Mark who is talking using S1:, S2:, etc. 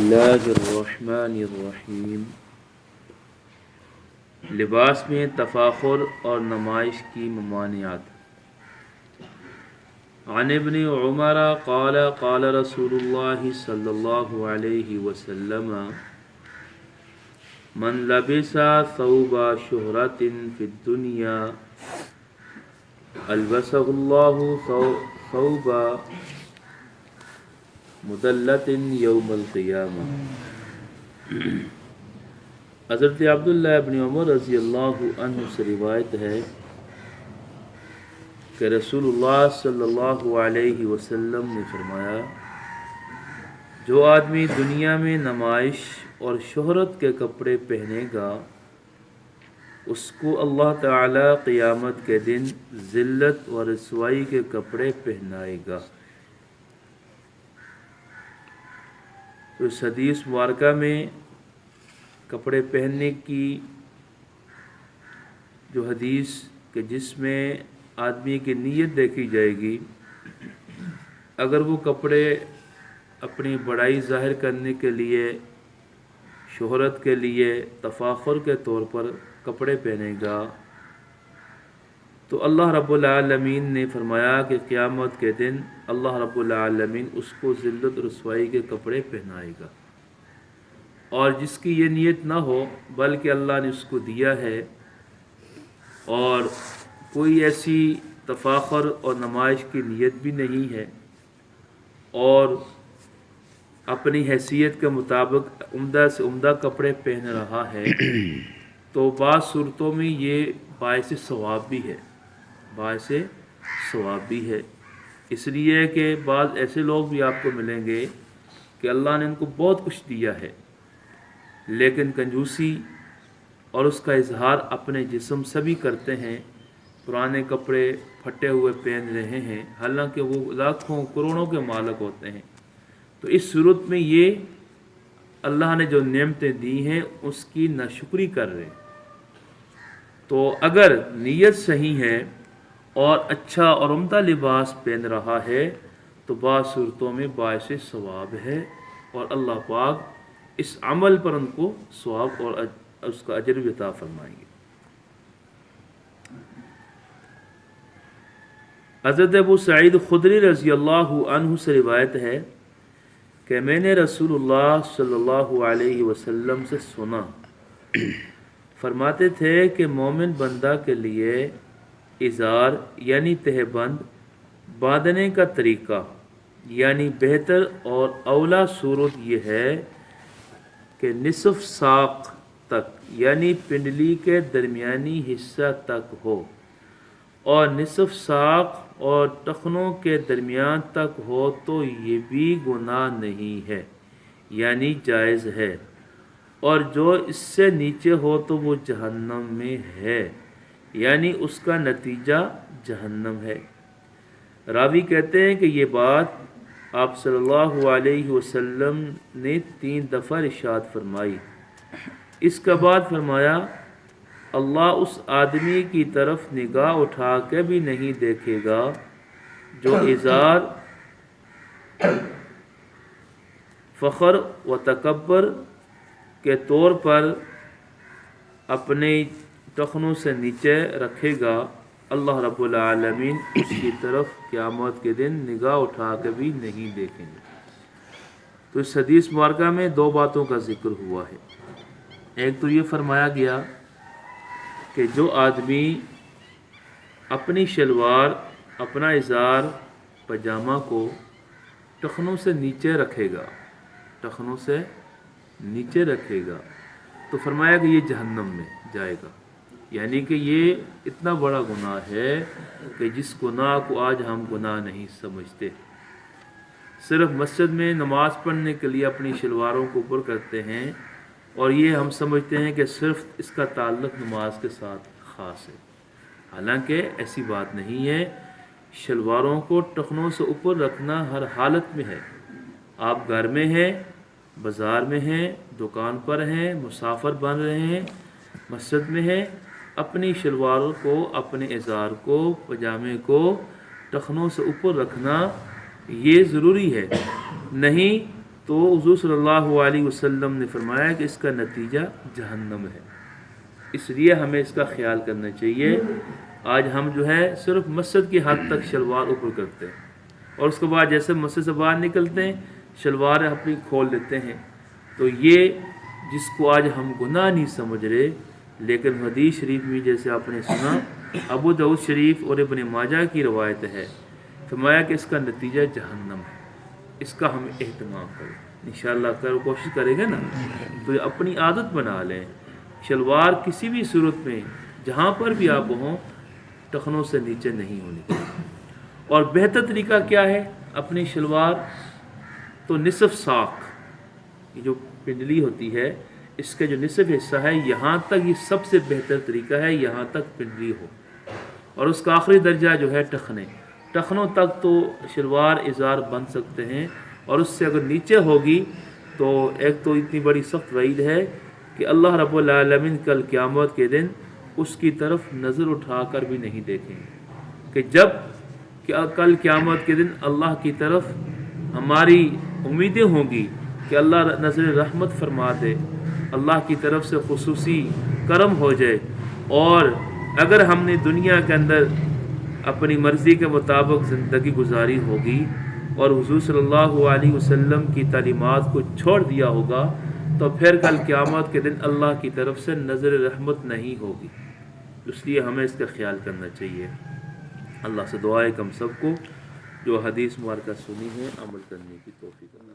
S1: اللہ الرحمن الرحیم۔ لباس میں تفاخر اور نمائش کی ممانعت۔ عن ابن عمر قال قال رسول اللہ صلی اللہ علیہ وسلم من لبس ثوب شہرت فی الدنیا البسہ اللہ ثوب مدلت یوم القیامہ۔ حضرت عبداللہ ابن عمر رضی اللہ عنہ سے روایت ہے کہ رسول اللہ صلی اللہ علیہ وسلم نے فرمایا، جو آدمی دنیا میں نمائش اور شہرت کے کپڑے پہنے گا اس کو اللہ تعالی قیامت کے دن ذلت و رسوائی کے کپڑے پہنائے گا۔ تو اس حدیث مبارکہ میں کپڑے پہننے کی جو حدیث کہ جس میں آدمی کی نیت دیکھی جائے گی، اگر وہ کپڑے اپنی بڑائی ظاہر کرنے کے لیے، شہرت کے لیے، تفاخر کے طور پر کپڑے پہنے گا تو اللہ رب العالمین نے فرمایا کہ قیامت کے دن اللہ رب العالمین اس کو ذلت رسوائی کے کپڑے پہنائے گا۔ اور جس کی یہ نیت نہ ہو بلکہ اللہ نے اس کو دیا ہے اور کوئی ایسی تفاخر اور نمائش کی نیت بھی نہیں ہے اور اپنی حیثیت کے مطابق عمدہ سے عمدہ کپڑے پہن رہا ہے تو بعض صورتوں میں یہ باعث ثواب بھی ہے، باعث ثواب بھی ہے۔ اس لیے کہ بعض ایسے لوگ بھی آپ کو ملیں گے کہ اللہ نے ان کو بہت کچھ دیا ہے لیکن کنجوسی اور اس کا اظہار اپنے جسم سے بھی کرتے ہیں، پرانے کپڑے پھٹے ہوئے پہن رہے ہیں حالانکہ وہ لاکھوں کروڑوں کے مالک ہوتے ہیں۔ تو اس صورت میں یہ اللہ نے جو نعمتیں دی ہیں اس کی ناشکری کر رہے ہیں۔ تو اگر نیت صحیح ہے اور اچھا اور عمدہ لباس پہن رہا ہے تو بعض صورتوں میں باعث ثواب ہے اور اللہ پاک اس عمل پر ان کو ثواب اور اس کا اجر بھی عطا فرمائیں گے۔ حضرت ابو سعید خدری رضی اللہ عنہ سے روایت ہے کہ میں نے رسول اللہ صلی اللہ علیہ وسلم سے سنا، فرماتے تھے کہ مومن بندہ کے لیے ازار یعنی تہبند باندھنے کا طریقہ یعنی بہتر اور اولا صورت یہ ہے کہ نصف ساق تک یعنی پنڈلی کے درمیانی حصہ تک ہو اور نصف ساق اور ٹخنوں کے درمیان تک ہو تو یہ بھی گناہ نہیں ہے یعنی جائز ہے، اور جو اس سے نیچے ہو تو وہ جہنم میں ہے یعنی اس کا نتیجہ جہنم ہے۔ راوی کہتے ہیں کہ یہ بات آپ صلی اللہ علیہ وسلم نے 3 دفعہ ارشاد فرمائی۔ اس کے بعد فرمایا، اللہ اس آدمی کی طرف نگاہ اٹھا کے بھی نہیں دیکھے گا جو ازار فخر و تکبر کے طور پر اپنے ٹخنوں سے نیچے رکھے گا، اللہ رب العالمین اس کی طرف قیامت کے دن نگاہ اٹھا کے بھی نہیں دیکھیں گے۔ تو اس حدیث مبارکہ میں 2 باتوں کا ذکر ہوا ہے۔ ایک تو یہ فرمایا گیا کہ جو آدمی اپنی شلوار، اپنا ازار، پاجامہ کو ٹخنوں سے نیچے رکھے گا، ٹخنوں سے نیچے رکھے گا تو فرمایا کہ یہ جہنم میں جائے گا، یعنی کہ یہ اتنا بڑا گناہ ہے کہ جس گناہ کو آج ہم گناہ نہیں سمجھتے۔ صرف مسجد میں نماز پڑھنے کے لیے اپنی شلواروں کو اوپر کرتے ہیں اور یہ ہم سمجھتے ہیں کہ صرف اس کا تعلق نماز کے ساتھ خاص ہے، حالانکہ ایسی بات نہیں ہے۔ شلواروں کو ٹخنوں سے اوپر رکھنا ہر حالت میں ہے، آپ گھر میں ہیں، بازار میں ہیں، دکان پر ہیں، مسافر بن رہے ہیں، مسجد میں ہیں، اپنی شلواروں کو، اپنے ازار کو، پاجامے کو ٹخنوں سے اوپر رکھنا یہ ضروری ہے، نہیں تو حضور صلی اللہ علیہ وسلم نے فرمایا کہ اس کا نتیجہ جہنم ہے، اس لیے ہمیں اس کا خیال کرنا چاہیے۔ آج ہم جو ہے صرف مسجد کی حد تک شلوار اوپر کرتے ہیں، اور اس کے بعد جیسے مسجد سے باہر نکلتے ہیں شلوار اپنی کھول لیتے ہیں، تو یہ جس کو آج ہم گناہ نہیں سمجھ رہے، لیکن حدیث شریف میں جیسے آپ نے سنا، ابو داؤد شریف اور ابن ماجہ کی روایت ہے، فرمایا کہ اس کا نتیجہ جہنم ہے، اس کا ہم اہتمام کریں۔ انشاءاللہ کوشش کریں گے نا تو اپنی عادت بنا لیں، شلوار کسی بھی صورت میں جہاں پر بھی آپ ہوں ٹخنوں سے نیچے نہیں ہونی چاہیے۔ اور بہتر طریقہ کیا ہے اپنی شلوار؟ تو نصف ساق، یہ جو پنڈلی ہوتی ہے اس کا جو نصف حصہ ہے یہاں تک، یہ سب سے بہتر طریقہ ہے، یہاں تک پنڈلی ہو، اور اس کا آخری درجہ جو ہے ٹخنوں تک تو شلوار ازار بن سکتے ہیں، اور اس سے اگر نیچے ہوگی تو ایک تو اتنی بڑی سخت وعید ہے کہ اللہ رب العالمین کل قیامت کے دن اس کی طرف نظر اٹھا کر بھی نہیں دیکھیں گے، کہ جب کل قیامت کے دن اللہ کی طرف ہماری امیدیں ہوں گی کہ اللہ نظر رحمت فرما دے، اللہ کی طرف سے خصوصی کرم ہو جائے، اور اگر ہم نے دنیا کے اندر اپنی مرضی کے مطابق زندگی گزاری ہوگی اور حضور صلی اللہ علیہ وسلم کی تعلیمات کو چھوڑ دیا ہوگا، تو پھر کل قیامت کے دن اللہ کی طرف سے نظر رحمت نہیں ہوگی۔ اس لیے ہمیں اس کا خیال کرنا چاہیے۔ اللہ سے دعا ہے کہ ہم سب کو جو حدیث مبارکہ سنی ہے عمل کرنے کی توفیق عطا فرمائے۔